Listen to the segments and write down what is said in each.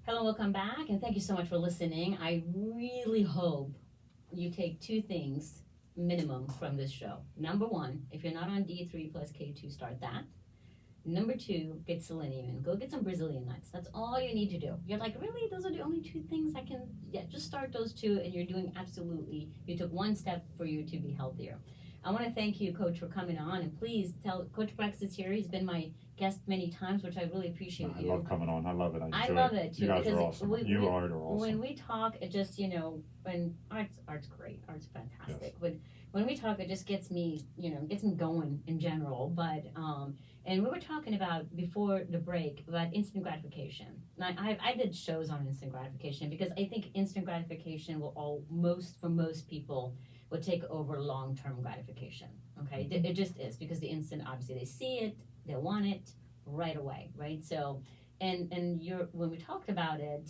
Hello, welcome back, and thank you so much for listening. I really hope you take two things minimum from this show. Number one, if you're not on D3 plus K2, start that. Number two, get selenium in. Go get some Brazilian nuts. That's all you need to do. You're like, really? Those are the only two things I can. Yeah, just start those two, and you're doing absolutely. You took one step for you to be healthier. I want to thank you, Coach, for coming on, and please tell Coach Brex is here. He's been my guest many times, which I really appreciate I you. love coming on. I love it. I I enjoy love it too You guys because are awesome. You are awesome. when we talk, it just when art's great, art's fantastic. Yes. When we talk, it just gets me gets me going in general. But and we were talking about before the break about instant gratification. And I did shows on instant gratification because I think instant gratification will for most people will take over long term gratification. Okay, it just is because the instant obviously they see it, they want it right away, right? So and you're when we talked about it,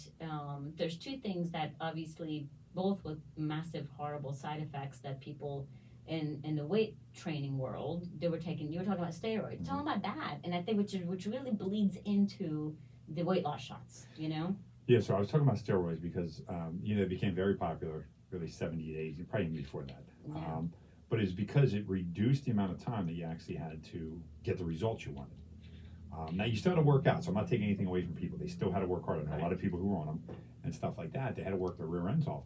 there's two things that obviously both with massive horrible side effects that people in the weight training world they were taking. You were talking about steroids, talking about that, and I think which really bleeds into the weight loss shots. Yeah, so I was talking about steroids because they became very popular really 70s, 80s, probably even before that. Yeah. But it's because it reduced the amount of time that you actually had to get the results you wanted. Now you still had to work out, so I'm not taking anything away from people. They still had to work hard. I know a lot of people who were on them and stuff like that. They had to work their rear ends off.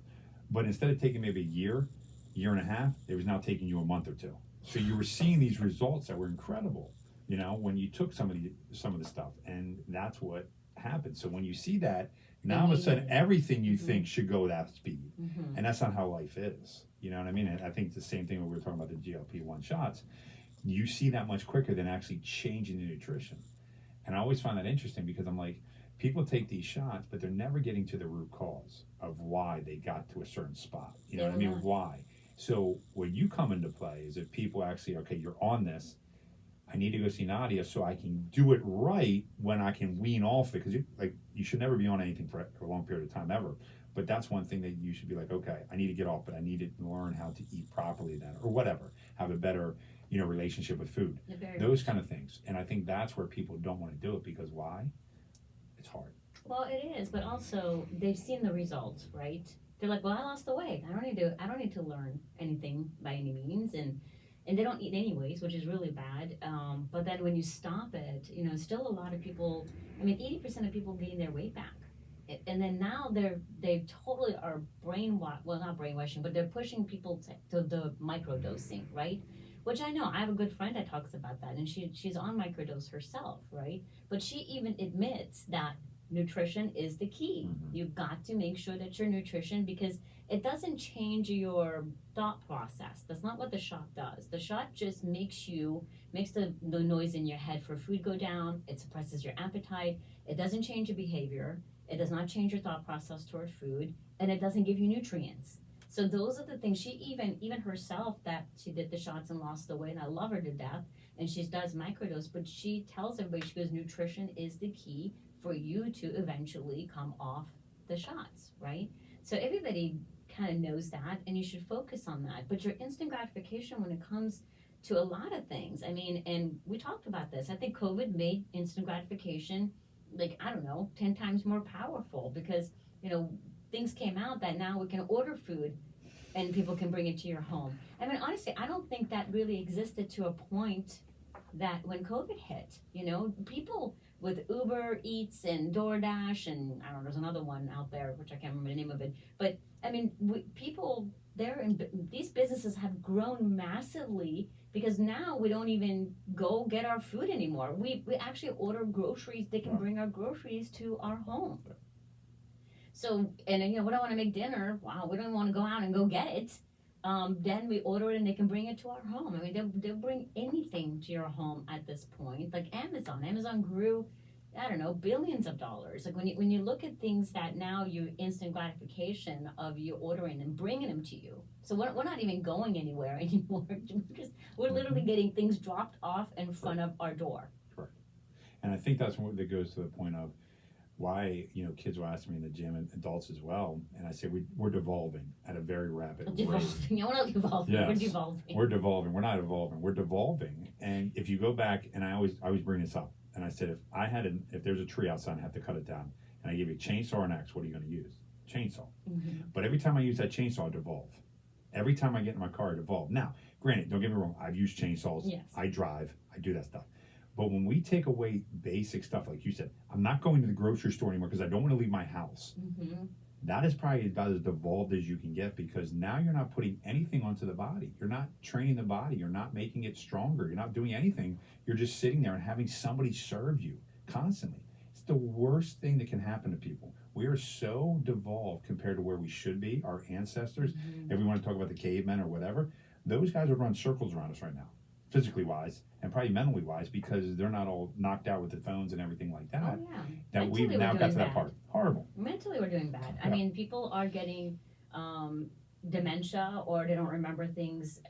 But instead of taking maybe a year and a half, it was now taking you a month or two. So you were seeing these results that were incredible. When you took some of the stuff, and that's what happened. So when you see that, now all of a sudden everything you think should go that speed, and that's not how life is. You know what I mean? And I think the same thing when we were talking about the GLP-1 shots. You see that much quicker than actually changing the nutrition. And I always find that interesting because I'm like, people take these shots, but they're never getting to the root cause of why they got to a certain spot. You know what I mean? Why? So when you come into play is if people actually, okay, you're on this, I need to go see Nadia so I can do it right when I can wean off it. Because you should never be on anything for a long period of time ever. But that's one thing that you should be like, okay, I need to get off, but I need to learn how to eat properly then, or whatever, have a better relationship with food, those kind of things. And I think that's where people don't want to do it because why? It's hard. Well, it is, but also they've seen the results, right? They're like, well, I lost the weight. I don't need to learn anything by any means, and they don't eat anyways, which is really bad. But then when you stop it, still a lot of people. I mean, 80% of people gain their weight back, and then now they totally are not brainwashing, but they're pushing people to the microdosing, right? Which I know, I have a good friend that talks about that, and she's on microdose herself, right? But she even admits that nutrition is the key. You've got to make sure that your nutrition, because it doesn't change your thought process. That's not what the shot does. The shot just makes the noise in your head for food go down. It suppresses your appetite. It doesn't change your behavior. It does not change your thought process toward food, and it doesn't give you nutrients. So those are the things. She even herself, that she did the shots and lost the weight, and I love her to death, and she does microdose, but she tells everybody, she goes, nutrition is the key for you to eventually come off the shots, right? So everybody kind of knows that, and you should focus on that. But your instant gratification when it comes to a lot of things, I mean, and we talked about this, I think COVID made instant gratification, 10 times more powerful because, things came out that now we can order food and people can bring it to your home. I mean, honestly, I don't think that really existed to a point that when COVID hit, people with Uber Eats and DoorDash and I don't know, there's another one out there, which I can't remember the name of it. But I mean, people there in these businesses have grown massively because now we don't even go get our food anymore. We actually order groceries. They can bring our groceries to our home. So, and we don't want to make dinner. Wow, we don't want to go out and go get it. Then we order it and they can bring it to our home. I mean, they'll bring anything to your home at this point. Like Amazon grew, I don't know, billions of dollars. Like when you look at things that now you instant gratification of you ordering and bringing them to you. So we're not even going anywhere anymore. We're literally getting things dropped off in front of our door. Correct. And I think that's what that goes to the point of why kids will ask me in the gym and adults as well, and I say we're devolving at a very rapid rate. We're not devolving. Yes, we're devolving. We're devolving. We're not evolving. We're devolving. And if you go back, and I always bring this up, and I said if there's a tree outside, I have to cut it down. and I give you a chainsaw or an axe, what are you going to use? Chainsaw. Mm-hmm. But every time I use that chainsaw, I devolve. Every time I get in my car, I devolve. Now, granted, don't get me wrong, I've used chainsaws. Yes. I drive. I do that stuff. But when we take away basic stuff, like you said, I'm not going to the grocery store anymore because I don't want to leave my house. Mm-hmm. That is probably about as devolved as you can get, because now you're not putting anything onto the body. You're not training the body. You're not making it stronger. You're not doing anything. You're just sitting there and having somebody serve you constantly. It's the worst thing that can happen to people. We are so devolved compared to where we should be. Our ancestors, if we want to talk about the cavemen or whatever, those guys would run circles around us right now, physically wise and probably mentally wise, because they're not all knocked out with the phones and everything like that. Oh, yeah. That we've Mentally, now we're got to doing that bad. part. Horrible. Mentally, we're doing bad. I Yeah. mean, people are getting dementia, or they don't remember things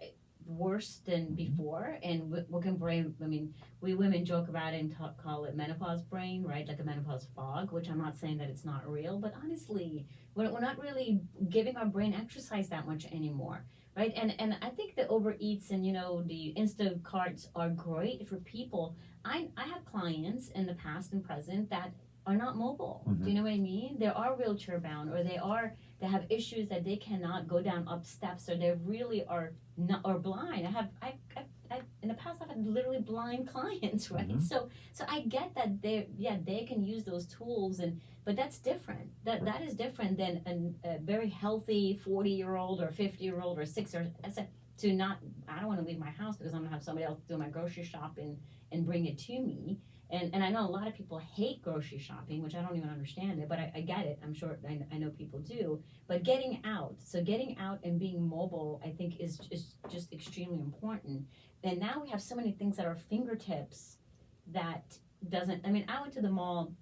worse than before. And working brain, I mean, we women joke about it and call it menopause brain, right? Like a menopause fog, which I'm not saying that it's not real, but honestly, we're not really giving our brain exercise that much anymore. Right, and I think the overeats and the Instacarts are great for people. I have clients in the past and present that are not mobile. Mhm. Do you know what I mean? They are wheelchair bound, or they have issues that they cannot go down up steps, or they really are not, or blind. I in the past I've had literally blind clients, right? Mhm. So I get that they can use those tools, but that's different. That is different than a very healthy 40-year-old or 50-year-old or 60 or I don't want to leave my house because I'm gonna have somebody else do my grocery shopping and bring it to me. And I know a lot of people hate grocery shopping, which I don't even understand it, but I get it. I'm sure I know people do. But getting out and being mobile, I think is just extremely important. And now we have so many things at our fingertips that doesn't. I mean, I went to the mall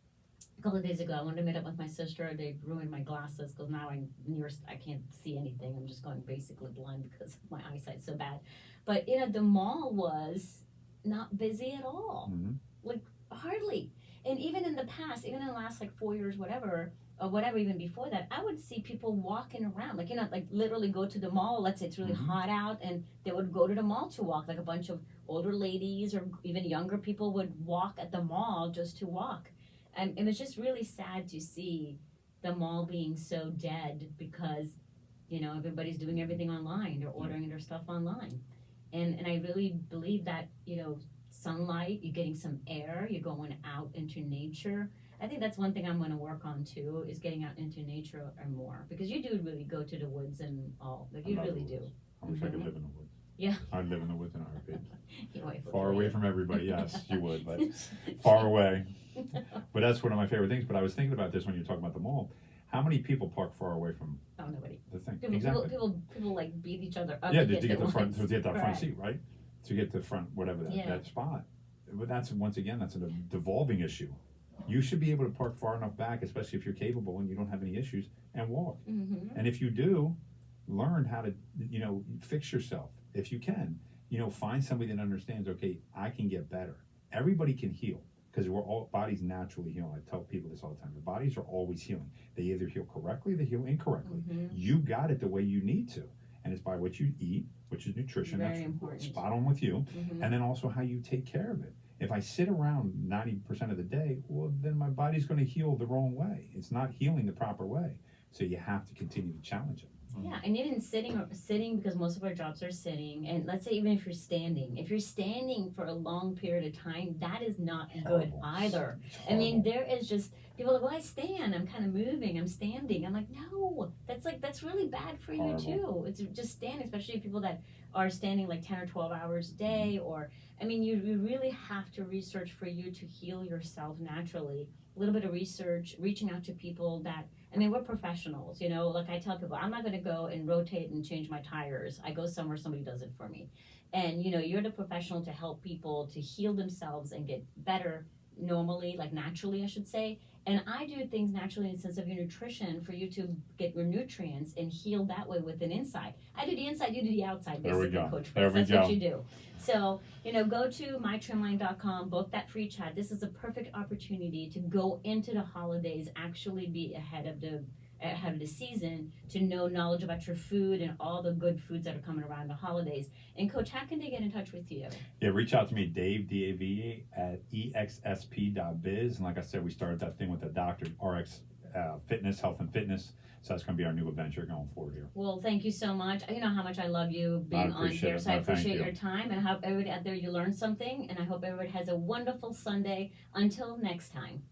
a couple of days ago. I wanted to meet up with my sister. They ruined my glasses because now I can't see anything. I'm just going basically blind because my eyesight's so bad. But the mall was not busy at all. Mhm. Hardly. And even in the past, even in the last 4 years, whatever, or whatever, even before that, I would see people walking around, literally go to the mall. Let's say it's really Mhm. hot out, and they would go to the mall to walk. Like a bunch of older ladies or even younger people would walk at the mall just to walk. And it was just really sad to see the mall being so dead because, everybody's doing everything online. They're ordering their stuff online. And I really believe that, sunlight, you're getting some air, you're going out into nature. I think that's one thing I'm going to work on too, is getting out into nature and more, because you do really go to the woods and all, you I love really the do. woods. I wish I could Mhm. live in the woods. Yeah. I'd live in the woods in a heartbeat. Your wife would Far kill away you. from everybody, yes, you would, but far away. But that's one of my favorite things. But I was thinking about this when you're talking about the mall. How many people park far away from Oh, nobody. the thing? People, Exactly. people Yeah, beat each other up to to get the front, ones. to get that front Correct. seat, right? To get the front, whatever Yeah. that spot. But that's once again, that's a devolving issue. You should be able to park far enough back, especially if you're capable and you don't have any issues, and walk. Mm-hmm. And if you do, learn how to, fix yourself if you can. Find somebody that understands. Okay, I can get better. Everybody can heal because we're all bodies naturally healing. I tell people this all the time. The bodies are always healing. They either heal correctly, they heal incorrectly. Mm-hmm. You got it the way you need to, and it's by what you eat, which is nutrition. Very That's important. spot on with you, Mm-hmm. and then also how you take care of it. If I sit around 90% of the day, well, then my body's going to heal the wrong way. It's not healing the proper way. So you have to continue to challenge it. Yeah, and even sitting because most of our jobs are sitting, and let's say even if you're standing for a long period of time, that is not good Horrible. either. It's I mean, horrible. there is just people are like, well, I stand, I'm kind of moving, I'm standing. I'm like, no, that's really bad for you Horrible. too. It's just standing, especially people that are standing 10 or 12 hours a day, or I mean, you really have to research for you to heal yourself naturally. A little bit of research, reaching out to people that. I mean, we're professionals, like I tell people, I'm not going to go and rotate and change my tires. I go somewhere, somebody does it for me. And, you're the professional to help people to heal themselves and get better normally, naturally, I should say. And I do things naturally in the sense of your nutrition for you to get your nutrients and heal that way with an inside. I do the inside, you do the outside, There we basically, go. Coach There Chris. we That's what go. you do. So, go to mytrimline.com, book that free chat. This is a perfect opportunity to go into the holidays, actually be ahead of ahead of the season to know knowledge about your food and all the good foods that are coming around the holidays. And Coach, how can they get in touch with you? Yeah, reach out to me, Dave, D-A-V, at exsp.biz. And like I said, we started that thing with the Dr. RX Fitness, Health and Fitness. So that's going to be our new adventure going forward here. Well, thank you so much. You know how much I love you being on here, so I appreciate your time, and I hope everybody out there you learned something, and I hope everybody has a wonderful Sunday. Until next time.